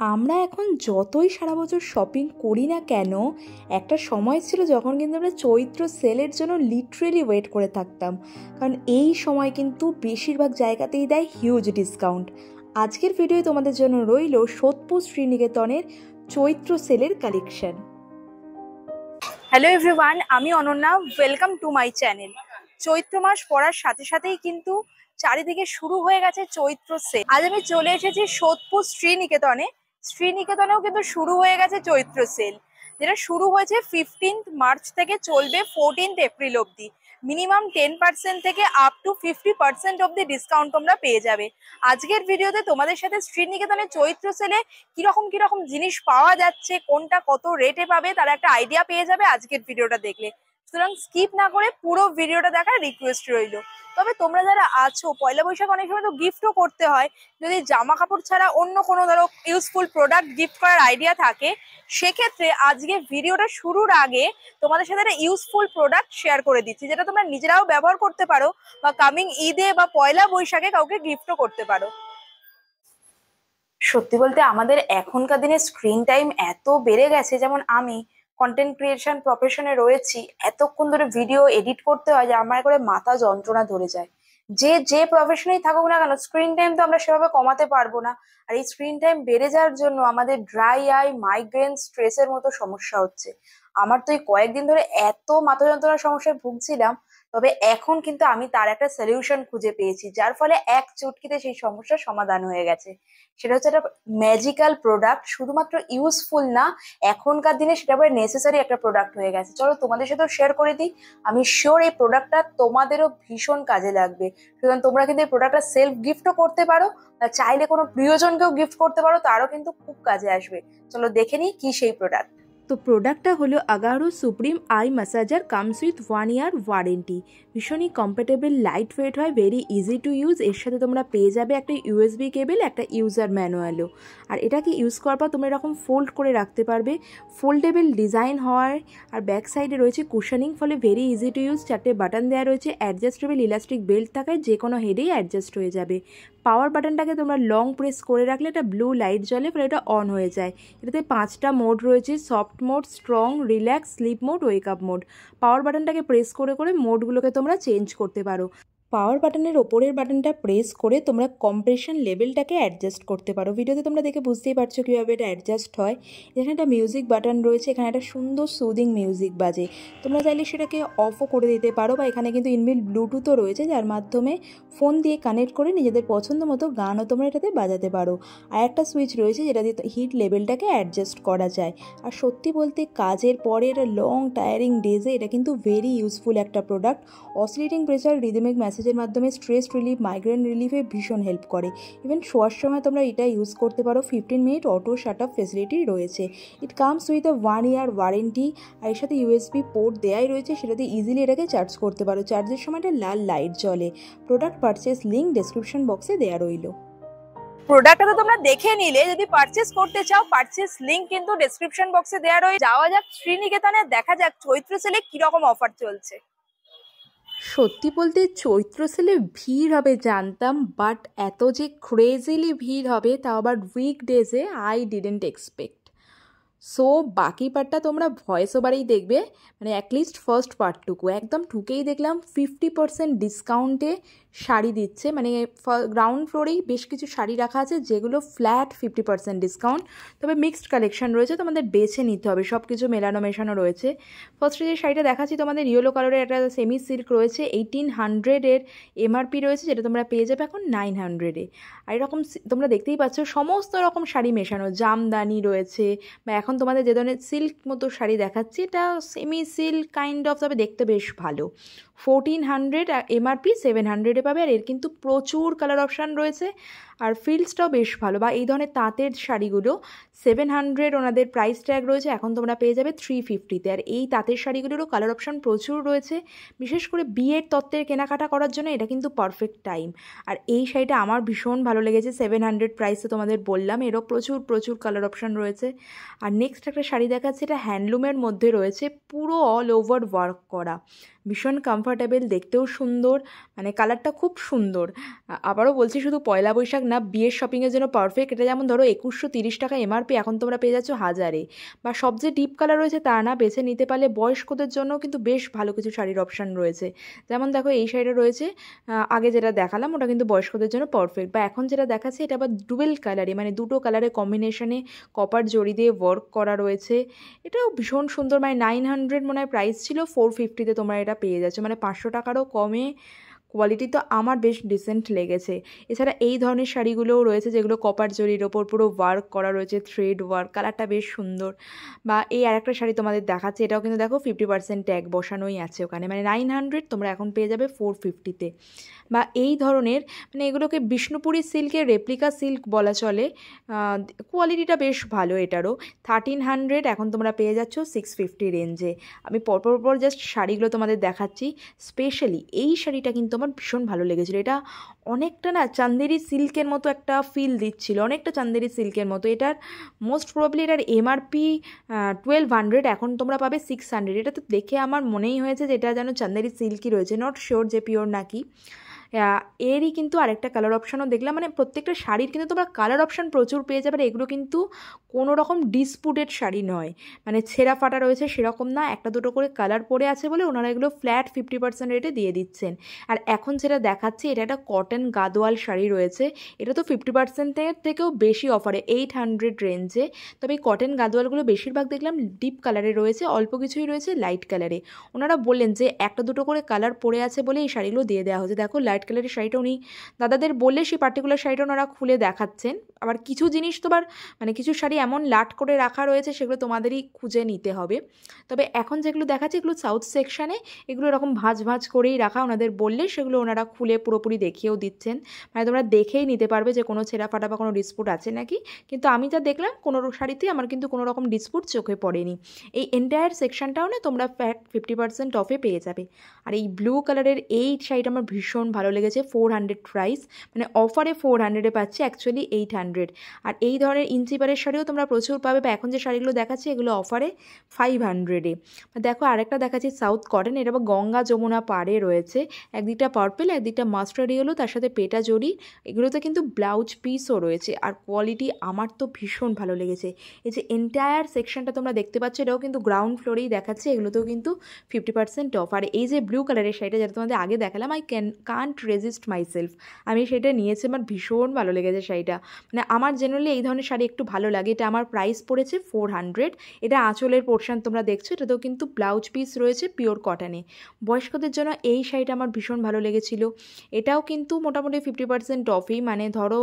আমরা এখন যতই সারা বছর শপিং করি না কেন, একটা সময় ছিল যখন কিন্তু আমরা চৈত্র সেলের জন্য লিটারেলি ওয়েট করে থাকতাম। কারণ এই সময় কিন্তু বেশিরভাগ জায়গাতেই দেয় হিউজ ডিসকাউন্ট। আজকের ভিডিওয়ে তোমাদের জন্য রইল সোদপুর শ্রীনিকেতনের চৈত্র সেলের কালেকশন। হ্যালো এভরিওয়ান, আমি Ananya. Welcome to my channel. চৈত্র মাস পড়ার সাথে সাথেই কিন্তু চারিদিকে শুরু হয়ে গেছে চৈত্র সেল। আজ আমি চলে এসেছি সোদপুর শ্রীনিকেতনে। শ্রীনিকেতনেও কিন্তু শুরু হয়ে গেছে চৈত্র সেল, যেটা শুরু হয়েছে 15 মার্চ থেকে চলবে 14 এপ্রিল অবধি। মিনিমাম 10% থেকে আপ টু 50% অবধি ডিসকাউন্ট তোমরা পেয়ে যাবে। আজকের ভিডিওতে তোমাদের সাথে শ্রীনিকেতনের চৈত্র সেলে কিরকম জিনিস পাওয়া যাচ্ছে, কোনটা কত রেটে পাবে, তার একটা আইডিয়া পেয়ে যাবে আজকের ভিডিওটা দেখলে। সুতরাং স্কিপ না করে পুরো ভিডিওটা দেখার রিকোয়েস্ট রইল। তবে তোমরা যারা আছো, পয়লা বৈশাখ অনেক সময় তো গিফটও করতে হয়। যদি জামা কাপড় ছাড়া অন্য কোনো ধরো ইউজফুল প্রোডাক্ট গিফট করার আইডিয়া থাকে, সেক্ষেত্রে আজকে ভিডিওটা শুরুর আগে তোমাদের সাথে একটা ইউজফুল প্রোডাক্ট শেয়ার করে দিচ্ছি, যেটা তোমরা নিজেরাও ব্যবহার করতে পারো বা কামিং ঈদে বা পয়লা বৈশাখে কাউকে গিফটও করতে পারো। সত্যি বলতে আমাদের এখনকার দিনে স্ক্রিন টাইম এত বেড়ে গেছে, যেমন আমি কন্টেন্ট ক্রিয়েশন প্রফেশনে রয়েছি, এতক্ষণ ধরে ভিডিও এডিট করতে হয় যে আমার করে মাথা যন্ত্রণা ধরে যায়। যে প্রফেশনেই থাকুক না কেন, স্ক্রিন টাইম তো আমরা সেভাবে কমাতে পারবো না। আর এই স্ক্রিন টাইম বেড়ে যাওয়ার জন্য আমাদের ড্রাই আই, মাইগ্রেন, স্ট্রেসের মতো সমস্যা হচ্ছে। আমার তো এই কয়েকদিন ধরে এত মাথা যন্ত্রণার সমস্যায় ভুগছিলাম, তবে এখন কিন্তু আমি তার একটা সলিউশন খুঁজে পেয়েছি, যার ফলে এক চুটকিতে সেই সমস্যার সমাধান হয়ে গেছে। সেটা হচ্ছে একটা ম্যাজিক্যাল প্রোডাক্ট। শুধুমাত্র ইউজফুল না, এখনকার দিনে সেটা আবার নেসেসারি একটা প্রোডাক্ট হয়ে গেছে। চলো তোমাদের সাথেও শেয়ার করে দিই। আমি শিওর এই প্রোডাক্টটা তোমাদেরও ভীষণ কাজে লাগবে। সুতরাং তোমরা কিন্তু এই প্রোডাক্টটা সেলফ গিফটও করতে পারো, আর চাইলে কোনো প্রিয়জনকেও গিফট করতে পারো, তারও কিন্তু খুব কাজে আসবে। চলো দেখে নিই কি সেই প্রোডাক্ট। তো প্রোডাক্টটা হলো Agaro supreme eye massager, comes with 1 year warranty. ভীষণই কমফোর্টেবল, লাইট ওয়েট হয়, ভেরি ইজি টু ইউজ। এর সাথে তোমরা পেয়ে যাবে একটা ইউএসবি কেবল, একটা ইউজার ম্যানুয়ালও। আর এটাকে ইউজ করার পর তোমরা এরকম ফোল্ড করে রাখতে পারবে। ফোল্ডেবল ডিজাইন হওয়ার আর ব্যাক সাইডে রয়েছে কুশনিং, ফলে ভেরি ইজি টু ইউজ। 4টে বাটন দেওয়া রয়েছে, অ্যাডজাস্টেবল ইলাস্টিক বেল্ট থাকায় যে কোনো হেডেই অ্যাডজাস্ট হয়ে যাবে। পাওয়ার বাটনটাকে তোমরা লং প্রেস করে রাখলে এটা ব্লু লাইট জ্বলে, ফলে এটা অন হয়ে যায়। এটাতে 5টা মোড রয়েছে: soft mode, strong, relax, sleep mode, wake up mode. Power বাটনটাকে প্রেস করে করে মোডগুলোকে তোমরা চেঞ্জ করতে পারো। পাওয়ার বাটনের ওপরের বাটনটা প্রেস করে তোমরা কম্প্রেশন লেভেলটাকে অ্যাডজাস্ট করতে পারো। ভিডিওতে তোমরা দেখে বুঝতেই পারছো কীভাবে এটা অ্যাডজাস্ট হয়। এখানে একটা মিউজিক বাটন রয়েছে, এখানে একটা সুন্দর সুদিং মিউজিক বাজে। তোমরা চাইলে সেটাকে অফও করে দিতে পারো, বা এখানে কিন্তু ইনবিল্ট ব্লুটুথও রয়েছে, যার মাধ্যমে ফোন দিয়ে কানেক্ট করে নিজেদের পছন্দ মতো গানও তোমরা এটাতে বাজাতে পারো। আর একটা সুইচ রয়েছে যেটা দিয়ে হিট লেভেলটাকে অ্যাডজাস্ট করা যায়। আর সত্যি বলতে কাজের পরে এটা লং টায়ারিং ডেজে এটা কিন্তু ভেরি ইউজফুল একটা প্রোডাক্ট। অসিলেটিং প্রেসার, রিদমিক মেসেজের মাধ্যমে স্ট্রেস রিলিফ, মাইগ্রেন রিলিফে ভীষণ হেল্প করে। ইভেন শোয়ার সময় তোমরা এটা ইউজ করতে পারো। 15 মিনিট অটো শাট আপ ফেসিলিটি রয়েছে। It comes with a 1 year warranty. আর এর সাথে ইউএসবি পোর্ট দেয়াই রয়েছে, সেটাতে ইজিলি এটাকে চার্জ করতে পারো। চার্জের সময় এটা লাল লাইট জ্বলে। প্রোডাক্ট পারচেস লিঙ্ক ডেসক্রিপশন বক্সে দেওয়া রইল। প্রোডাক্টটা তো তোমরা দেখে নিলে, যদি পারচেস করতে চাও পারচেস লিংক কিন্তু ডেসক্রিপশন বক্সে দেওয়া রয়েছে। যাওয়া যাক শ্রীনিকেতনে, দেখা যাক চৈত্র সেলে কিরকম অফার চলছে। সত্যি বলতে চৈত্র সেলে ভিড় হবে জানতাম, বাট এত যে ক্রেজিলি ভিড় হবে তাও আবার উইকডেজে আই ডিডেন্ট এক্সপেক্ট। সো বাকি পার্টটা তোমরা ভয়েস ওভারেই দেখবে, মানে অ্যাটলিস্ট ফার্স্ট পার্টটুকু একদম ঠুকেই দেখলাম 50% ডিসকাউন্টে শাড়ি দিচ্ছে। মানে গ্রাউন্ড ফ্লোরেই বেশ কিছু শাড়ি রাখা আছে যেগুলো ফ্ল্যাট 50% ডিসকাউন্ট। তবে মিক্সড কালেকশন রয়েছে, তোমাদের বেছে নিতে হবে, সব কিছু মেলানো মেশানো রয়েছে। ফার্স্টে যে শাড়িটা দেখাচ্ছি তোমাদের ইয়েলো কালারের একটা সেমি সিল্ক রয়েছে, 1800-এর এমআরপি রয়েছে, যেটা তোমরা পেয়ে যাবে এখন 900-এ। আর এরকম তোমরা দেখতেই পাচ্ছ সমস্ত রকম শাড়ি মেশানো, জামদানি রয়েছে, বা এখন তোমাদের যে ধরনের সিল্ক মতো শাড়ি দেখাচ্ছি এটা সেমি সিল্ক কাইন্ড অফ, তবে দেখতে বেশ ভালো। 1400 এমআরপি 700-এ পাবে। আর এর কিন্তু প্রচুর কালার অপশান রয়েছে, আর ফিল্ডসটাও বেশ ভালো। বা এই ধরনের তাঁতের শাড়িগুলো 700 ওনাদের প্রাইস ট্যাগ রয়েছে, এখন তোমরা পেয়ে যাবে 350-তে। আর এই তাঁতের শাড়িগুলোরও কালার অপশান প্রচুর রয়েছে। বিশেষ করে বিয়ের তত্ত্বের কেনাকাটা করার জন্য এটা কিন্তু পারফেক্ট টাইম। আর এই শাড়িটা আমার ভীষণ ভালো লেগেছে, 700 প্রাইসে তোমাদের বললাম। এরও প্রচুর প্রচুর কালার অপশান রয়েছে। আর নেক্সট একটা শাড়ি দেখাচ্ছে, এটা হ্যান্ডলুমের মধ্যে রয়েছে, পুরো অল ওভার ওয়ার্ক করা, ভীষণ কমফর্টেবল, দেখতেও সুন্দর, মানে কালারটা খুব সুন্দর। আবারও বলছি, শুধু পয়লা বৈশাখ না বিয়ের শপিংয়ের জন্য পারফেক্ট। এটা যেমন ধরো 2130 টাকা এমআরপি, এখন তোমরা পেয়ে যাচ্ছ 1000-এ। বা সবচেয়ে ডিপ কালার রয়েছে তা না, বেছে নিতে পারলে বয়স্কদের জন্য কিন্তু বেশ ভালো কিছু শাড়ির অপশান রয়েছে। যেমন দেখো এই শাড়িটা রয়েছে, আগে যেটা দেখালাম ওটা কিন্তু বয়স্কদের জন্য পারফেক্ট। বা এখন যেটা দেখাচ্ছে এটা আবার ডুয়েল কালারে, মানে দুটো কালারের কম্বিনেশনে কপার জড়ি দিয়ে ওয়ার্ক করা রয়েছে। এটাও ভীষণ সুন্দর, মানে 900 মনে হয় প্রাইস ছিল, 450-তে তোমরা এটা পেয়ে যাচ্ছ, মানে 500 টাকারও কমে। কোয়ালিটি তো আমার বেশ ডিসেন্ট লেগেছে। এছাড়া এই ধরনের শাড়িগুলোও রয়েছে যেগুলো কপার জরির ওপর পুরো ওয়ার্ক করা রয়েছে, থ্রেড ওয়ার্ক, কালারটা বেশ সুন্দর। বা এই আরেকটা শাড়ি তোমাদের দেখাচ্ছে, এটাও কিন্তু দেখো 50% ট্যাগ বসানোই আছে ওখানে, মানে 900 তোমরা এখন পেয়ে যাবে 450-তে। বা এই ধরনের, মানে এগুলোকে বিষ্ণুপুরি সিল্কের রেপ্লিকা সিল্ক বলা চলে, কোয়ালিটিটা বেশ ভালো এটারও। 1300 এখন তোমরা পেয়ে যাচ্ছ 650 রেঞ্জে। আমি পরপর জাস্ট শাড়িগুলো তোমাদের দেখাচ্ছি। স্পেশালি এই শাড়িটা কিন্তু আমার ভীষণ ভালো লেগেছিলো। এটা অনেকটা না চান্দেরি সিল্কের মতো একটা ফিল দিচ্ছিল, অনেকটা চান্দেরি সিল্কের মতো। এটার মোস্ট প্রবাবলি এটার এমআরপি 1200, এখন তোমরা পাবে 600। এটা তো দেখে আমার মনেই হয়েছে যে এটা যেন চান্দেরি সিল্কই রয়েছে, নট শিওর যে পিওর নাকি। এরই কিন্তু আরেকটা কালার অপশানও দেখলাম, মানে প্রত্যেকটা শাড়ির কিন্তু তোমরা কালার অপশান প্রচুর পেয়ে যাবে। এগুলো কিন্তু কোনো রকম ডিসপুটেড শাড়ি নয়, মানে ছেঁড়া ফাটা রয়েছে সেরকম না, একটা দুটো করে কালার পরে আছে বলে ওনারা এগুলো ফ্ল্যাট 50% রেটে দিয়ে দিচ্ছেন। আর এখন যেটা দেখাচ্ছি এটা একটা কটন গাদোয়াল শাড়ি রয়েছে, এটা তো 50%-এর থেকেও বেশি অফারে, 800 রেঞ্জে। তবে এই কটন গাদোয়ালগুলো বেশিরভাগ দেখলাম ডিপ কালারে রয়েছে, অল্প কিছুই রয়েছে লাইট কালারে। ওনারা বললেন যে একটা দুটো করে কালার পরে আছে বলে এই শাড়িগুলো দিয়ে দেওয়া হচ্ছে। দেখো লাইট কালারের শাড়িটা উনি দাদাদের বললে সেই পার্টিকুলার শাড়িটা ওনারা খুলে দেখাচ্ছেন। আবার কিছু জিনিস তোমার, মানে কিছু শাড়ি এমন লাট করে রাখা রয়েছে সেগুলো তোমাদেরই খুঁজে নিতে হবে। তবে এখন যেগুলো দেখাচ্ছে এগুলো সাউথ সেকশানে, এগুলো এরকম ভাঁজ ভাঁজ করেই রাখা, ওনাদের বললে সেগুলো ওনারা খুলে পুরোপুরি দেখিয়েও দিচ্ছেন, মানে তোমরা দেখেই নিতে পারবে যে কোনো ছেঁড়া ফাটা বা কোনো ডিসপুট আছে নাকি। কিন্তু আমি যা দেখলাম কোনো শাড়িতেই আমার কিন্তু কোনো রকম ডিসপুট চোখে পড়েনি। এই এন্টায়ার সেকশনটাও না তোমরা ফ্ল্যাট 50% অফে পেয়ে যাবে। আর এই ব্লু কালারের এই শাড়িটা আমার ভীষণ ভালো লেগেছে, 400 প্রাইস, মানে অফারে 400-এ পাচ্ছি, অ্যাকচুয়ালি 800। আর এই ধরনের ইঞ্চিপারের শাড়িও তোমরা প্রচুর পাবে। বা এখন যে শাড়িগুলো দেখাচ্ছি এগুলো অফারে 500-এ। দেখো আরেকটা দেখাচ্ছি সাউথ কটন, এটা আবার গঙ্গা যমুনা পাড়ে রয়েছে, একদিকটা পার্পেল একদিকটা মাস্টার্ড ইয়েলো, তার সাথে পেটা জড়ি। এগুলোতে কিন্তু ব্লাউজ পিসও রয়েছে, আর কোয়ালিটি আমার তো ভীষণ ভালো লেগেছে। এই যে এন্টায়ার সেকশনটা তোমরা দেখতে পাচ্ছ এটাও কিন্তু গ্রাউন্ড ফ্লোরেই দেখাচ্ছে, এগুলোতেও কিন্তু 50% অফ। আর এই যে ব্লু কালারের শাড়িটা যেটা তোমাদের আগে দেখালাম, আই কান্ট রেজিস্ট মাইসেলফ, আমি সেটা নিয়েছি, আমার ভীষণ ভালো লেগেছে শাড়িটা। মানে আমার জেনারেলি এই ধরনের শাড়ি একটু ভালো লাগে। এটা আমার প্রাইস পড়েছে 400। এটা আঁচলের পোর্শন তোমরা দেখছো, এটাতেও কিন্তু ব্লাউজ পিস রয়েছে পিওর কটনে। বয়স্কদের জন্য এই শাড়িটা আমার ভীষণ ভালো লেগেছিল। এটাও কিন্তু মোটামুটি 50% অফই, মানে ধরো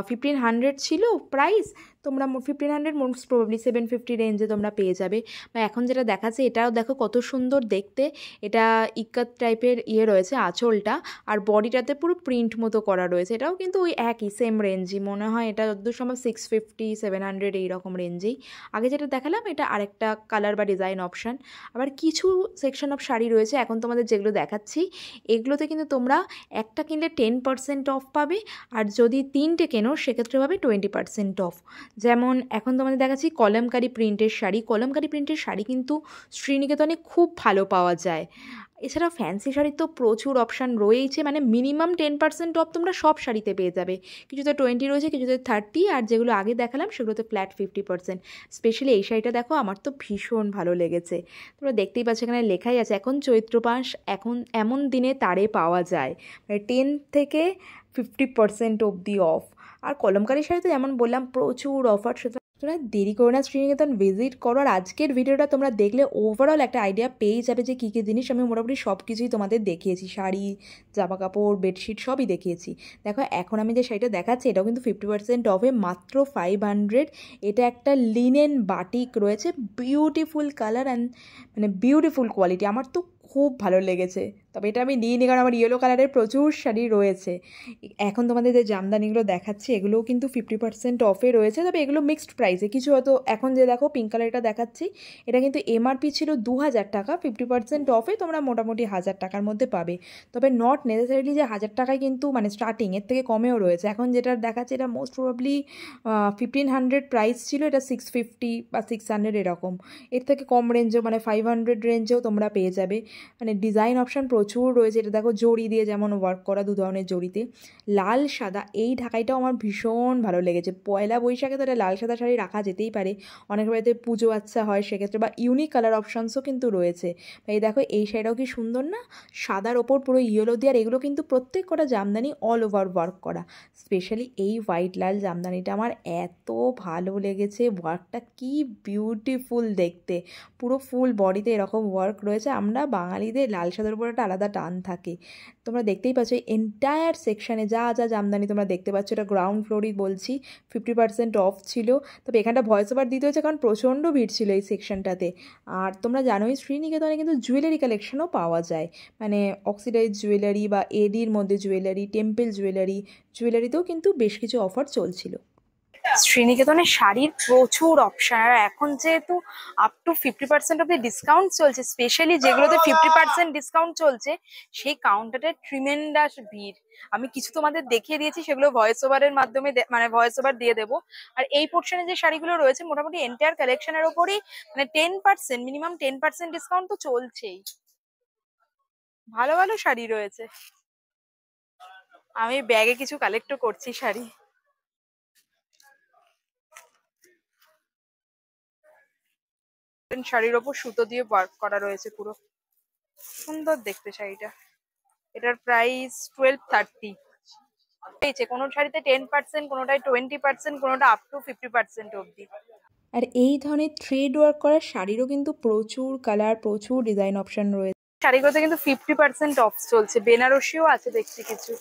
1500 ছিল প্রাইস, তোমরা 1500 মোস্ট প্রবাবলি 750 রেঞ্জে তোমরা পেয়ে যাবে। বা এখন যেটা দেখাচ্ছে এটাও দেখো কত সুন্দর দেখতে, এটা ইক্কাত টাইপের রয়েছে আঁচলটা, আর বডিটাতে পুরো প্রিন্ট মতো করা রয়েছে। এটাও কিন্তু ওই একই সেম রেঞ্জই মনে হয়, এটা যতদূর সম্ভব 650 700 এইরকম রেঞ্জেই। আগে যেটা দেখালাম এটা আরেকটা কালার বা ডিজাইন অপশান। আবার কিছু সেকশন অফ শাড়ি রয়েছে এখন তোমাদের যেগুলো দেখাচ্ছি, এগুলোতে কিন্তু তোমরা একটা কিনলে 10% অফ পাবে, আর যদি 3টে কেনো সেক্ষেত্রে পাবে 20% অফ। যেমন এখন তোমাদের দেখাচ্ছি কলমকারি প্রিন্টের শাড়ি। কলমকারি প্রিন্টের শাড়ি কিন্তু শ্রীনিকেতনে খুব ভালো পাওয়া যায়। এছাড়া ফ্যান্সি শাড়ির তো প্রচুর অপশান রয়েছে, মানে মিনিমাম 10% অফ তোমরা সব শাড়িতে পেয়ে যাবে। কিছুতে 20 রয়েছে, কিছুতে 30, আর যেগুলো আগে দেখালাম সেগুলোতে ফ্ল্যাট 50%। স্পেশালি এই শাড়িটা দেখো আমার তো ভীষণ ভালো লেগেছে। তোমরা দেখতেই পাচ্ছ এখানে লেখাই আছে এখন চৈত্র মাস, এখন এমন দিনে তারে পাওয়া যায়, মানে 10 থেকে 50% অবধি অফ। আর কলমকারি শাড়িতে যেমন বললাম প্রচুর অফার, তোমরা দেরি করো না, শ্রীনিকেতন ভিজিট করো। আর আজকের ভিডিওটা তোমরা দেখলে ওভারঅল একটা আইডিয়া পেয়ে যাবে যে কী কী জিনিস আমি মোটামুটি সব কিছুই তোমাদের দেখিয়েছি, শাড়ি জামা কাপড় বেডশিট সবই দেখিয়েছি। দেখো এখন আমি যে শাড়িটা দেখাচ্ছি এটাও কিন্তু 50% অফে, মাত্র 500। এটা একটা লিনেন বাটিক রয়েছে, বিউটিফুল কালার অ্যান্ড মানে বিউটিফুল কোয়ালিটি, আমার তো খুব ভালো লেগেছে। তবে এটা আমি নিইনি কারণ আমার ইয়েলো কালারের প্রচুর শাড়ি রয়েছে। এখন তোমাদের যে জামদানিগুলো দেখাচ্ছি এগুলোও কিন্তু 50% অফে রয়েছে, তবে এগুলো মিক্সড প্রাইসে। কিছু হয়তো এখন যে দেখো পিঙ্ক কালারটা দেখাচ্ছি এটা কিন্তু এমআরপি ছিল 2000 টাকা, 50% অফে তোমরা মোটামুটি 1000 টাকার মধ্যে পাবে। তবে নট নেসেসারিলি যে 1000 টাকায় কিন্তু মানে স্টার্টিং, এর থেকে কমেও রয়েছে। এখন যেটা দেখাচ্ছে এটা মোস্ট প্রবাবলি 1500 প্রাইস ছিল, এটা 650 বা 600 এরকম। এর থেকে কম রেঞ্জেও মানে 500 রেঞ্জেও তোমরা পেয়ে যাবে। মানে ডিজাইন অপশান প্রচুর রয়েছে। এটা দেখো জড়ি দিয়ে যেমন ওয়ার্ক করা, 2 ধরনের জড়িতে, লাল সাদা। এই ঢাকাইটাও আমার ভীষণ ভালো লেগেছে। পয়লা বৈশাখে তো এটা লাল সাদা শাড়ি রাখা যেতেই পারে, অনেক বাড়িতে পুজো আচ্ছা হয় সেক্ষেত্রে, বা ইউনিক কালার অপশানসও কিন্তু রয়েছে। এই দেখো এই শাড়িটাও কি সুন্দর না, সাদার ওপর পুরো ইয়েলো দিয়ে। আর এগুলো কিন্তু প্রত্যেক কটা জামদানি অল ওভার ওয়ার্ক করা। স্পেশালি এই হোয়াইট লাল জামদানিটা আমার এত ভালো লেগেছে, ওয়ার্কটা কি বিউটিফুল দেখতে। পুরো ফুল বডিতে এরকম ওয়ার্ক রয়েছে। আমরা বাঙালিদের লাল সাদার উপর একটা আলাদা টান থাকে। তোমরা দেখতেই পাচ্ছ এন্টায়ার সেকশানে যা যা জামদানি তোমরা দেখতে পাচ্ছ, এটা গ্রাউন্ড ফ্লোরই বলছি, 50% অফ ছিল। তবে এখানটা ভয়েস ওভার দিতে হয়েছে কারণ প্রচণ্ড ভিড় ছিল এই সেকশনটাতে। আর তোমরা জানোই শ্রীনিকেতনে কিন্তু জুয়েলারি কালেকশনও পাওয়া যায়, মানে অক্সিডাইজ জুয়েলারি বা এডির মধ্যে জুয়েলারি, টেম্পল জুয়েলারিতেও কিন্তু বেশ কিছু অফার চলছিল। শ্রীনিকেতনের শাড়ির প্রচুর অপশন, আর এখন যেহেতু আপ টু 50% অব্দি ডিসকাউন্ট চলছে, স্পেশালি যেগুলোতে 50% ডিসকাউন্ট চলছে সেই কাউন্টারে ট্রিমেন্ডাস ভিড়। আমি কিছু তোমাদের দেখিয়ে দিয়েছি, সেগুলো ভয়েস ওভারের মাধ্যমে মানে ভয়েস ওভার দিয়ে দেবো। আর এই পোর্শনে যে শাড়িগুলো রয়েছে মোটামুটি এন্টায়ার কালেকশনের ওপরই মানে 10%, মিনিমাম 10% ডিসকাউন্ট তো চলছেই। ভালো ভালো শাড়ি রয়েছে। আমি ব্যাগে কিছু কালেক্টও করছি শাড়ি। শাড়ির ওপর সুতো দিয়ে ওয়ার্ক করা রয়েছে, পুরো সুন্দর দেখতে শাড়িটা। এটার প্রাইস 1230 পেয়েছে। কোনো শাড়িতে 10%, কোনোটায় 20%, কোনোটা আপ টু 50% অব্দি। আর এই ধরনের থ্রেড ওয়ার্ক করা শাড়িরও কিন্তু প্রচুর কালার, প্রচুর ডিজাইন অপশন রয়েছে। শাড়িগুলোতে কিন্তু 50% অফ চলছে, বেনারসিও আছে দেখছি কিছু।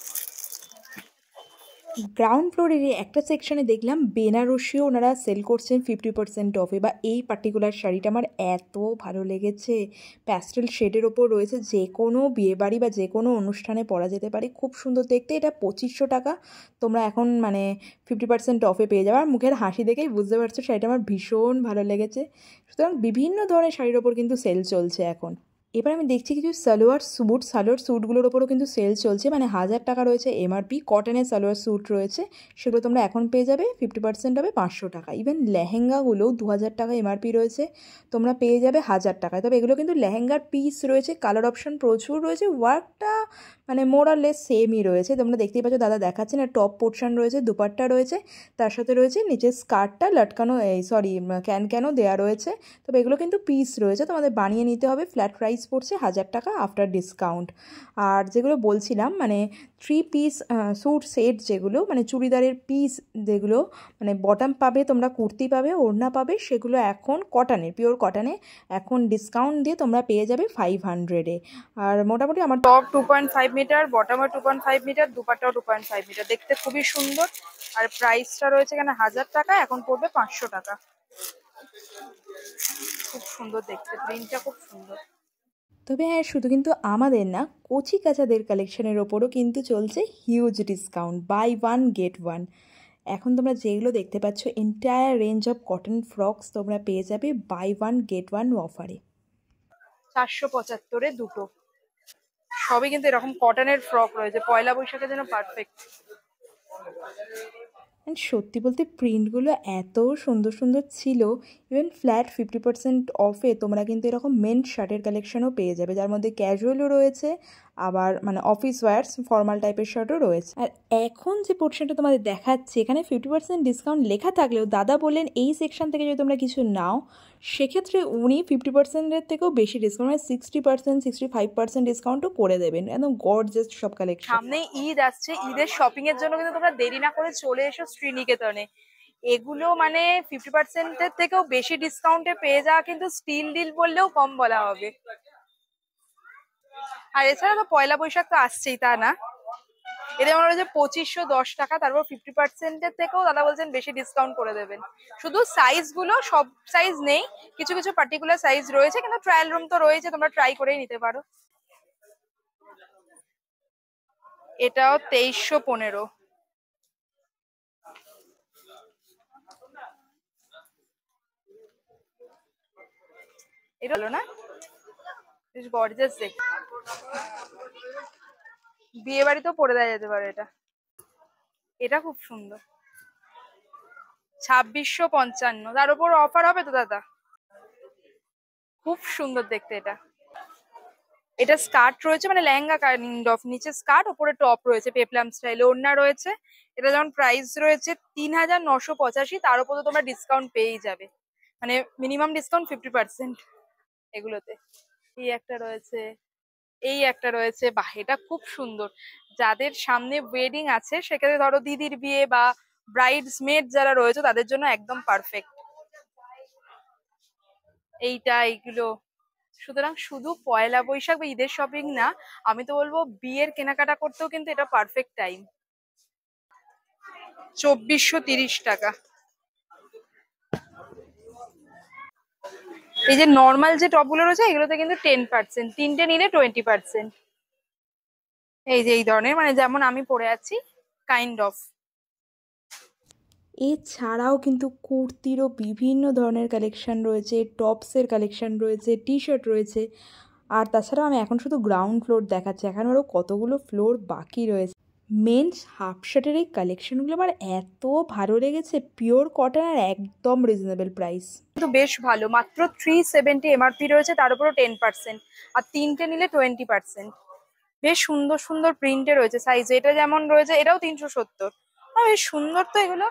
গ্রাউন্ড ফ্লোরের একটা সেকশনে দেখলাম বেনারসিও ওনারা সেল করছেন 50% অফে। বা এই পার্টিকুলার শাড়িটা আমার এত ভালো লেগেছে, প্যাস্টেল শেডের ওপর রয়েছে, যে কোনো বিয়েবাড়ি বা যে কোনো অনুষ্ঠানে পরা যেতে পারে, খুব সুন্দর দেখতে। এটা 2500 টাকা তোমরা এখন মানে 50% অফে পেয়ে যাবে। আর মুখের হাসি দেখেই বুঝতে পারছো শাড়িটা আমার ভীষণ ভালো লেগেছে। সুতরাং বিভিন্ন ধরনের শাড়ির ওপর কিন্তু সেল চলছে এখন। এবার আমি দেখছি কিছু সালোয়ার স্যুটগুলোর ওপরও কিন্তু সেল চলছে, মানে 1000 টাকা রয়েছে এমআরপি। কটনের সালোয়ার স্যুট রয়েছে, সেগুলো তোমরা এখন পেয়ে যাবে 50% হবে 500 টাকা। ইভেন লেহেঙ্গাগুলো 2000 টাকা এমআরপি রয়েছে, তোমরা পেয়ে যাবে 1000 টাকায়। তবে এগুলো কিন্তু লেহেঙ্গার পিস রয়েছে, কালার অপশন প্রচুর রয়েছে, ওয়ার্কটা মানে মোর আর লেস সেমই রয়েছে। তোমরা দেখতেই পাচ্ছ দাদা দেখাচ্ছেন, আর টপ পোর্শন রয়েছে, দুপাট্টা রয়েছে, তার সাথে রয়েছে নিচের স্কার্টটা লটকানো, ক্যানও দেওয়া রয়েছে। তবে এগুলো কিন্তু পিস রয়েছে, তোমাদের বানিয়ে নিতে হবে। ফ্ল্যাট প্রাইস পড়ছে 1000 টাকা আফটার ডিসকাউন্ট। আর যেগুলো বলছিলাম মানে 3 পিস স্যুট সেট, যেগুলো মানে চুড়িদারের পিস, যেগুলো মানে বটম পাবে তোমরা, কুর্তি পাবে, ওড়না পাবে, সেগুলো এখন কটনের, পিওর কটনে এখন ডিসকাউন্ট দিয়ে তোমরা পেয়ে যাবে 500-এ। আর মোটামুটি আমার টপ 2.5 মিটার, বটমও 2.5 মিটার, দুপাট্টাও 2.5 মিটার, দেখতে খুবই সুন্দর। আর প্রাইসটা রয়েছে এখানে 1000 টাকা, এখন পড়বে 500 টাকা। খুব সুন্দর দেখতে, প্রিন্টটা খুব সুন্দর। তবে হ্যাঁ, শুধু কিন্তু আমাদের না, কচি কাচাদের কালেকশনের ওপরও কিন্তু চলছে huge discount, buy one get one. এখন তোমরা যেগুলো দেখতে পাচ্ছ entire range of cotton frocks তোমরা পেয়ে যাবে বাই ওয়ান গেট ওয়ান অফারে। 475-এ দুটো, সবই কিন্তু এরকম কটনের ফ্রক রয়েছে, পয়লা বৈশাখের জন্য পারফেক্ট। অ্যান্ড সত্যি বলতে প্রিন্টগুলো এত সুন্দর সুন্দর ছিল। ইভেন ফ্ল্যাট 50% অফে তোমরা কিন্তু এরকম মেন্স শার্টের কালেকশনও পেয়ে যাবে, যার মধ্যে ক্যাজুয়ালও রয়েছে, আবার মানে অফিস ওয়্যার্স ফর্মাল টাইপের শার্টও রয়েছে। আর এখন যে পোর্শনটা তোমাদের দেখাচ্ছি, এখানে 50% ডিসকাউন্ট লেখা থাকলেও দাদা বললেন এই সেকশন থেকে যদি তোমরা কিছু নাও, সেক্ষেত্রে উনি 50%-এর থেকেও বেশি ডিসকাউন্ট, মানে 60%, 65% ডিসকাউন্টও করে দেবেন। একদম গর্জিয়াস সব কালেকশন। সামনে ঈদ আসছে, ঈদের শপিং এর জন্য কিন্তু তোমরা দেরি না করে চলে এসো শ্রীনিকেতনে। এগুলো মানে 50%-এর থেকেও বেশি ডিসকাউন্টে পেয়ে যাওয়া কিন্তু স্টিল ডিল বললেও কম বলা হবে। আর এছাড়া তো পয়লা বৈশাখ তো আসছেই, তা না, এদের মনে হচ্ছে 2510 টাকা, তারপর 50%-এর থেকেও দাদা বলছেন বেশি ডিসকাউন্ট করে দেবেন। শুধু সাইজ গুলো সব সাইজ নেই, কিছু কিছু পার্টিকুলার সাইজ রয়েছে, কিন্তু ট্রায়াল রুম তো রয়েছে, তোমরা ট্রাই করেই নিতে পারো। এটাও 2315। এটা হলো না, বেশ গর্জিয়াস দেখ, বিয়ে বাড়িতেও পরে দেওয়া যেতে পারে এটা। এটা খুব সুন্দর, 2655, তার উপর অফার হবে তো দাদা। খুব সুন্দর দেখতে এটা। এটা স্কার্ট রয়েছে, মানে লেহেঙ্গা কাইন্ড অফ, নিচে স্কার্ট ওপরে টপ রয়েছে পেপলাম স্টাইলে, ওড়না রয়েছে। এটা যেমন প্রাইস রয়েছে 3985, তার উপর তো তোমরা ডিসকাউন্ট পেয়েই যাবে, মানে মিনিমাম ডিসকাউন্ট 50% এগুলোতে। এই একটা রয়েছে, এই একটা রয়েছে, বাহ এটা খুব সুন্দর। যাদের সামনে ওয়েডিং আছে, সেক্ষেত্রে ধরো দিদির বিয়ে বা ব্রাইডস মেড যারা রয়েছে তাদের জন্য একদম পারফেক্ট এইগুলো। সুতরাং শুধু পয়লা বৈশাখ বা ঈদের শপিং না, আমি তো বলবো বিয়ের কেনাকাটা করতেও কিন্তু এটা পারফেক্ট টাইম। 2430 টাকা। এই যে নর্মাল যে টপ গুলো রয়েছে এগুলোতে কিন্তু 10%, তিনটে নিলে 20%। এই যে এই ধরনের, মানে যেমন আমি পরে আছি কাইন্ড অফ। এছাড়াও কিন্তু কুর্তিরও বিভিন্ন ধরনের কালেকশন রয়েছে, টপসের কালেকশন রয়েছে, টি শার্ট রয়েছে। আর তাছাড়াও আমি এখন শুধু গ্রাউন্ড ফ্লোর দেখাচ্ছি, এখন আরও কতগুলো ফ্লোর বাকি রয়েছে। মেন্স হাফ শার্টের এই কালেকশনগুলো আমার এত ভালো লেগেছে, পিওর কটন আর একদম রিজনেবল প্রাইস। কিন্তু বেশ ভালো, মাত্র 370 এমআরপি রয়েছে, তার উপরও 10%, আর তিনটে নিলে 20%। বেশ সুন্দর সুন্দর প্রিন্টে রয়েছে সাইজ, এটা যেমন রয়েছে এটাও 370। বেশ সুন্দর তো এগুলো,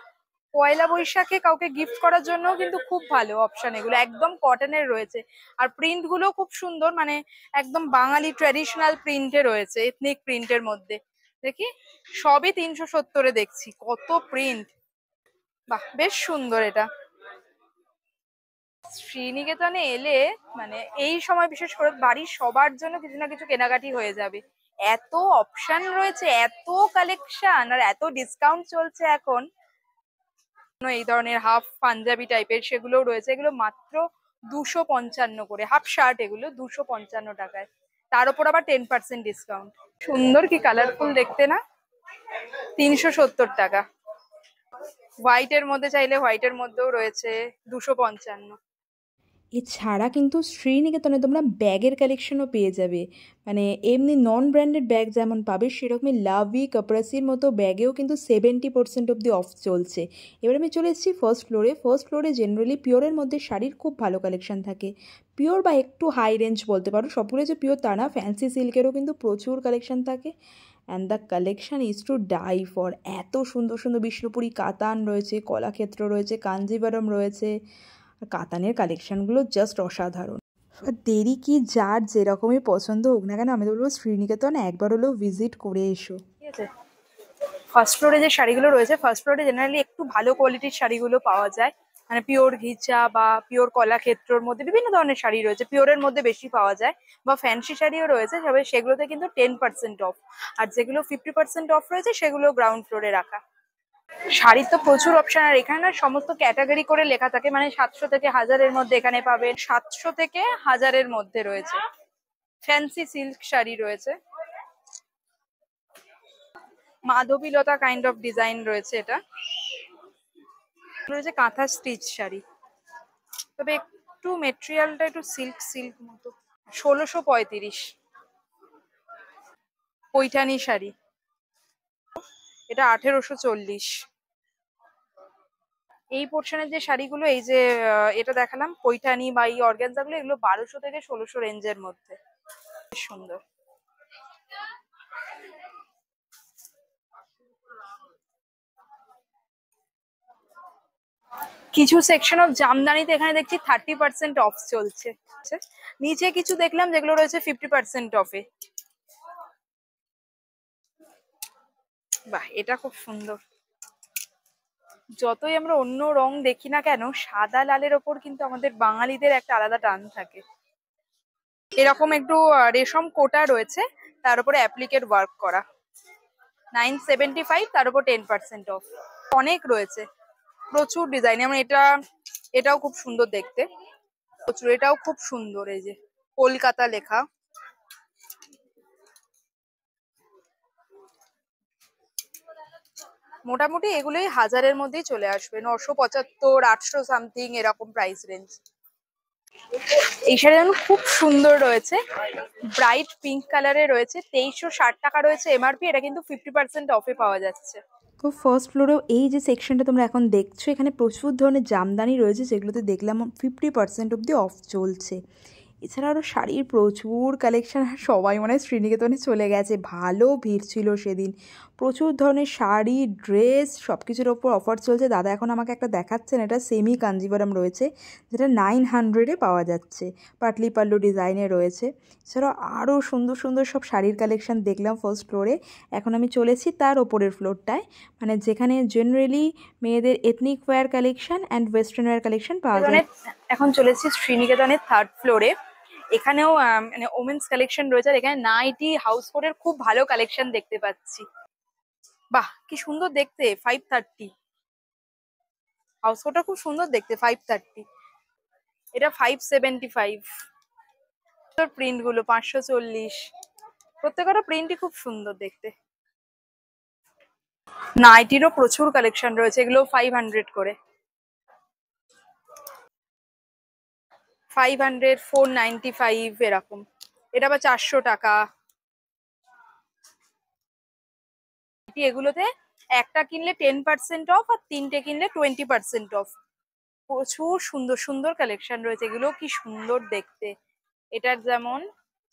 পয়লা বৈশাখে কাউকে গিফট করার জন্য কিন্তু খুব ভালো অপশন এগুলো, একদম কটনের রয়েছে। আর প্রিন্ট গুলো খুব সুন্দর, মানে একদম বাঙালি ট্র্যাডিশনাল প্রিন্টে রয়েছে, এথনিক প্রিন্টের মধ্যে। দেখি সবই 370-এ দেখছি, কত প্রিন্ট, বাহ বেশ সুন্দর এটা। শ্রীনিকেতনে এলে মানে এই সময় বিশেষ করে বাড়ির সবার জন্য কিছু না কিছু কেনাকাটি হয়ে যাবে, এত অপশন রয়েছে, এত কালেকশন, আর এত ডিসকাউন্ট চলছে এখন। এই ধরনের হাফ পাঞ্জাবি টাইপের সেগুলোও রয়েছে, এগুলো মাত্র 255 করে, হাফ শার্ট এগুলো 255 টাকায়, তার উপর আবার 10% ডিসকাউন্ট। সুন্দর কি কালারফুল দেখতে না, 370 টাকা। হোয়াইটের মধ্যে চাইলে হোয়াইটের মধ্যেও রয়েছে 255। এছাড়া কিন্তু শ্রীনিকেতনে তোমরা ব্যাগের কালেকশনও পেয়ে যাবে, মানে এমনি নন ব্র্যান্ডেড ব্যাগ যেমন পাবে সেরকমই লাভি কাপড়াসির মতো ব্যাগেও কিন্তু 70% অব্দি অফ চলছে। এবার আমি চলে এসেছি ফার্স্ট ফ্লোরে। ফার্স্ট ফ্লোরে জেনারেলি পিওরের মধ্যে শাড়ির খুব ভালো কালেকশন থাকে, পিওর বা একটু হাই রেঞ্জ বলতে পারো, সবগুলো যে পিওর তা না, ফ্যান্সি সিল্কেরও কিন্তু প্রচুর কালেকশন থাকে। And the collection is to die for, এত সুন্দর সুন্দর বিষ্ণুপুরি কাতান রয়েছে, কলাক্ষেত্র রয়েছে, কাঞ্জিভারম রয়েছে। কাতানের কালেকশনগুলো জাস্ট অসাধারণ। দেরি কি, যার যেরকমই পছন্দ হোক না কেন, আমি তো বলবো শ্রীনিকেতন একবার হলেও ভিজিট করে এসো। ঠিক আছে, ফার্স্ট ফ্লোরে যে শাড়িগুলো রয়েছে, ফার্স্ট ফ্লোরে জেনারেলি একটু ভালো কোয়ালিটির শাড়িগুলো পাওয়া যায়, মানে পিওর ঘিচা বা পিওর কলাক্ষেত্রর মধ্যে বিভিন্ন ধরনের শাড়ি রয়েছে, পিওরের মধ্যে বেশি পাওয়া যায়, বা ফ্যান্সি শাড়িও রয়েছে, তবে সেগুলোতে কিন্তু 10% অফ। আর যেগুলো 50% অফ রয়েছে সেগুলো গ্রাউন্ড ফ্লোরে রাখা। শাড়ির তো প্রচুর অপশন, আর এখানে না সমস্ত ক্যাটাগরি করে লেখা থাকে, মানে 700 থেকে 1000-এর মধ্যে এখানে পাবেন, 700 থেকে 1000-এর মধ্যে রয়েছে। ফ্যান্সি সিল্ক শাড়ি রয়েছে, মাধবীলতা কাইন্ড অফ ডিজাইন রয়েছে, এটা রয়েছে কাঁথা স্টিচ শাড়ি, তবে একটু মেটেরিয়ালটা একটু সিল্ক সিল্ক মতো। 1635। পৈঠানি শাড়ি, এটা 1840। এই পোর্শনের যে শাড়িগুলো, এই যে এটা দেখালাম পৈঠানি বা এই অর্গানজা গুলো, এগুলো 1200 থেকে 1600 রেঞ্জের মধ্যে, বেশ সুন্দর। কিছু সেকশন অফ জামদানিতে এখানে দেখছি 30% অফ চলছে, নিচে কিছু দেখলাম যেগুলো রয়েছে 50% অফে। বাহ এটা খুব সুন্দর। যতই আমরা অন্য রং দেখি না কেন, সাদা লালের ওপর কিন্তু আমাদের বাঙালিদের একটা আলাদা টান থাকে। এরকম একটু রেশম কোটা রয়েছে, তার উপরে অ্যাপ্লিকেট ওয়ার্ক করা, 975, তার উপর 10% অফ। অনেক রয়েছে, প্রচুর ডিজাইন, যেমন এটাও খুব সুন্দর দেখতে, প্রচুর, এটাও খুব সুন্দর, এই যে কলকাতা লেখা। মোটামুটি এগুলোই 1000-এর মধ্যেই চলে আসবে, 975, 800 সামথিং এরকম প্রাইস রেঞ্জ। এই শাড়ি যেমন খুব সুন্দর রয়েছে, ব্রাইট পিঙ্ক কালারে রয়েছে, 2360 টাকা রয়েছে এমআরপি, এটা কিন্তু 50% অফে পাওয়া যাচ্ছে। তো ফার্স্ট ফ্লোরেও এই যে সেকশনটা তোমরা এখন দেখছো, এখানে প্রচুর ধরনের জামদানি রয়েছে, যেগুলোতে দেখলাম 50% অব্দি অফ চলছে। এছাড়া আরও শাড়ির প্রচুর কালেকশন, আর সবাই মনে হয় শ্রীনিকেতনে চলে গেছে, ভালো ভিড় ছিল সেদিন। প্রচুর ধরনের শাড়ি, ড্রেস সব কিছুর ওপর অফার চলছে। দাদা এখন আমাকে একটা দেখাচ্ছেন, এটা সেমি কাঞ্জিভারাম রয়েছে, যেটা 900-এ পাওয়া যাচ্ছে, পাটলি পাল্লু ডিজাইনে রয়েছে। এছাড়াও আরও সুন্দর সুন্দর সব শাড়ির কালেকশন দেখলাম ফার্স্ট ফ্লোরে। এখন আমি চলেছি তার ওপরের ফ্লোরটায়, মানে যেখানে জেনারেলি মেয়েদের ethnic wire collection and western wire collection পাওয়া যায়। এখন চলেছি শ্রীনিকেতনের 3rd ফ্লোরে। এখানেও মানে ওমেন্স কালেকশন রয়েছে, আর এখানে নাইটি, হাউস কোটের খুব ভালো কালেকশন দেখতে পাচ্ছি। বাহ, কি সুন্দর দেখতে। 530 হাউস কোটটা খুব সুন্দর দেখতে। 530, এটা 575। প্রিন্ট গুলো 540, প্রত্যেকটা প্রিন্টই খুব সুন্দর দেখতে। নাইটিরও প্রচুর কালেকশন রয়েছে, এগুলো 500 করে। 500, 495 এরকম। এটা আবার 400 টাকা। এগুলোতে একটা কিনলে 10% অফ, আর 3টে কিনলে 20% অফ। প্রচুর সুন্দর সুন্দর কালেকশন রয়েছে, এগুলো কি সুন্দর দেখতে। এটার যেমন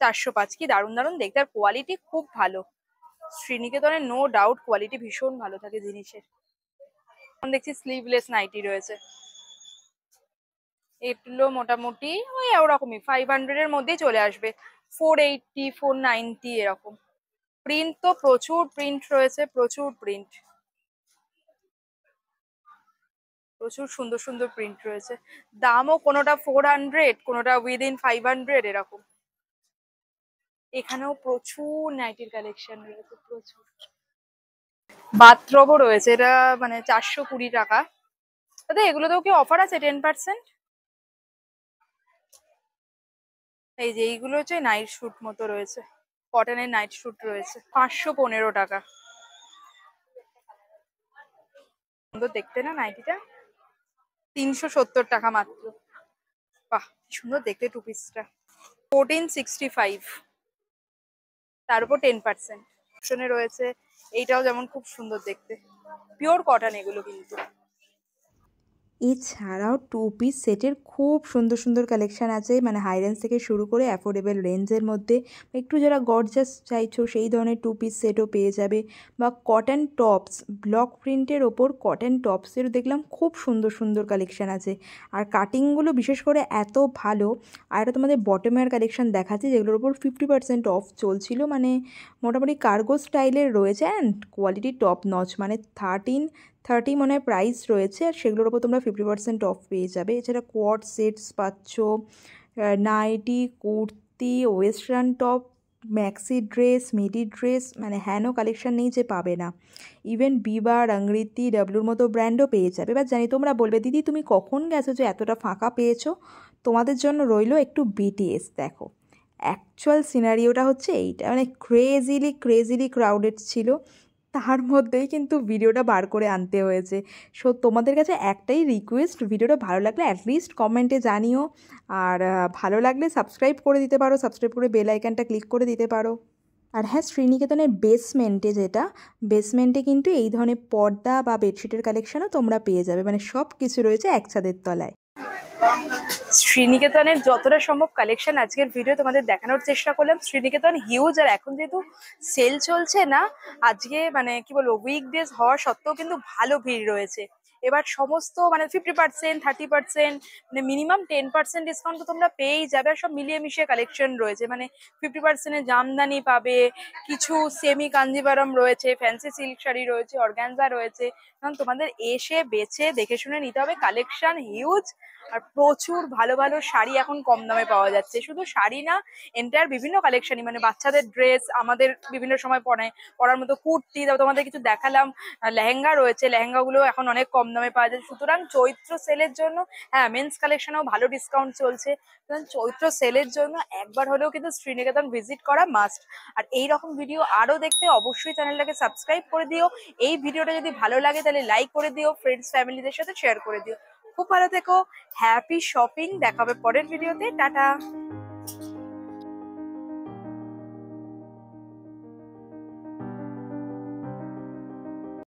405, কি দারুণ দারুণ দেখতে, আর কোয়ালিটি খুব ভালো। শ্রীনিকেতনের নো ডাউট কোয়ালিটি ভীষণ ভালো থাকে জিনিসের। এখন দেখছি স্লিভলেস নাইটি রয়েছে, এগুলো মোটামুটি ওই ওরকমই 500-এর মধ্যেই চলে আসবে। 480, 490 এরকম। প্রিন্ট তো প্রচুর প্রিন্ট রয়েছে, প্রচুর প্রিন্ট, প্রচুর সুন্দর সুন্দর প্রিন্ট রয়েছে। দামও কোনোটা 400, কোনোটা উইদিন 500 এরকম। এখানেও প্রচুর নাইটির কালেকশন রয়েছে, প্রচুর। বাথরবও রয়েছে, এটা মানে 420 টাকা। দাদা এগুলোতেও কি অফার আছে 10%? এই যে এইগুলো হচ্ছে নাইট শুট মতো রয়েছে, কটনের নাইট শুট রয়েছে, 515 টাকা। সুন্দর দেখতে না নাইটিটা, 370 টাকা মাত্র। বাহ, কি সুন্দর দেখতে টু পিসটা। 1465, তার উপর 10% অপশনে রয়েছে। এইটাও যেমন খুব সুন্দর দেখতে, পিওর কটন এগুলো কিন্তু। এছাড়াও টু পিস সেটের খুব সুন্দর সুন্দর কালেকশান আছে, মানে হাই রেঞ্জ থেকে শুরু করে অ্যাফোর্ডেবল রেঞ্জের মধ্যে। একটু যারা গর্জাস চাইছো সেই ধরনের টু পিস সেটও পেয়ে যাবে। বা কটন টপস, ব্লক প্রিন্টের ওপর কটন টপসের দেখলাম খুব সুন্দর সুন্দর কালেকশান আছে, আর কাটিংগুলো বিশেষ করে এত ভালো। আর এটা তোমাদের বটমের কালেকশান দেখাচ্ছে, যেগুলোর ওপর 50% অফ চলছিল, মানে মোটামুটি কার্গো স্টাইলের রয়েছে অ্যান্ড কোয়ালিটি টপ নচ, মানে 1330 মনে হয় প্রাইস রয়েছে, আর সেগুলোর ওপর তোমরা 50% অফ পেয়ে যাবে। এছাড়া কোয়াড সেটস পাচ্ছ, nightie, kurti, western top, maxi dress, midi dress, মানে হ্যানো কালেকশন নেই যে পাবে না। ইভেন বিবা, রঙ্গরীতি, ডাব্লুর মতো ব্র্যান্ডও পেয়ে যাবে। এবার জানি তোমরা বলবে দিদি তুমি কখন গেছো যে এতটা ফাঁকা পেয়েছো? তোমাদের জন্য রইলো একটু বিটিএস দেখো। অ্যাকচুয়াল সিনারিওটা হচ্ছে এইটা, মানে ক্রেজিলি ক্রাউডেড ছিল, তার মধ্যেই কিন্তু ভিডিওটা বার করে আনতে হয়েছে। সো তোমাদের কাছে একটাই রিকোয়েস্ট, ভিডিওটা ভালো লাগলে অ্যাটলিস্ট কমেন্টে জানিও, আর ভালো লাগলে সাবস্ক্রাইব করে দিতে পারো, সাবস্ক্রাইব করে বেল আইকনটা ক্লিক করে দিতে পারো। আর হ্যাঁ, শ্রীনিকেতনের বেসমেন্টে কিন্তু এই ধরনের পর্দা বা বেডশিটের কালেকশনও তোমরা পেয়ে যাবে, মানে সব কিছু রয়েছে এক ছাদের তলায়। শ্রীনিকেতনের যতটা সম্ভব কালেকশন আজকের ভিডিও তোমাদের দেখানোর চেষ্টা করলাম। শ্রীনিকেতন হিউজ, আর এখন যেহেতু সেল চলছে না, আজকে মানে কি বলবো, উইকডেজ হওয়া সত্ত্বেও কিন্তু ভালো ভিড় রয়েছে। এবার সমস্ত মানে 50%, 30%, মানে মিনিমাম 10% ডিসকাউন্ট তো তোমরা পেয়েই যাবে। আর সব মিলিয়ে মিশিয়ে কালেকশন রয়েছে, মানে 50%-এ জামদানি পাবে, কিছু সেমি কাঞ্জিভারম রয়েছে, ফ্যান্সি সিল্ক শাড়ি রয়েছে, অর্গানজা রয়েছে। কারণ তোমাদের এসে বেছে দেখে শুনে নিতে হবে, কালেকশন হিউজ। আর প্রচুর ভালো ভালো শাড়ি এখন কম দামে পাওয়া যাচ্ছে। শুধু শাড়ি না, এন্টায়ার বিভিন্ন কালেকশনই, মানে বাচ্চাদের ড্রেস, আমাদের বিভিন্ন সময় পরার মতো কুর্তি, তারপর তোমাদের কিছু দেখালাম লেহেঙ্গা রয়েছে, লেহেঙ্গাগুলো এখন অনেক কম দামে পাওয়া যায়। সুতরাং চৈত্র সেলের জন্য, হ্যাঁ মেন্স কালেকশনেও ভালো ডিসকাউন্ট চলছে, সুতরাং চৈত্র সেলের জন্য একবার হলেও কিন্তু শ্রীনিকেতন ভিজিট করা মাস্ট। আর এই রকম ভিডিও আরো দেখতে অবশ্যই চ্যানেলটাকে সাবস্ক্রাইব করে দিও। এই ভিডিওটা যদি ভালো লাগে তাহলে লাইক করে দিও, ফ্রেন্ডস ফ্যামিলিদের সাথে শেয়ার করে দিও। খুব ভালো থেকো, হ্যাপি শপিং, দেখা হবে পরের ভিডিওতে, টাটা।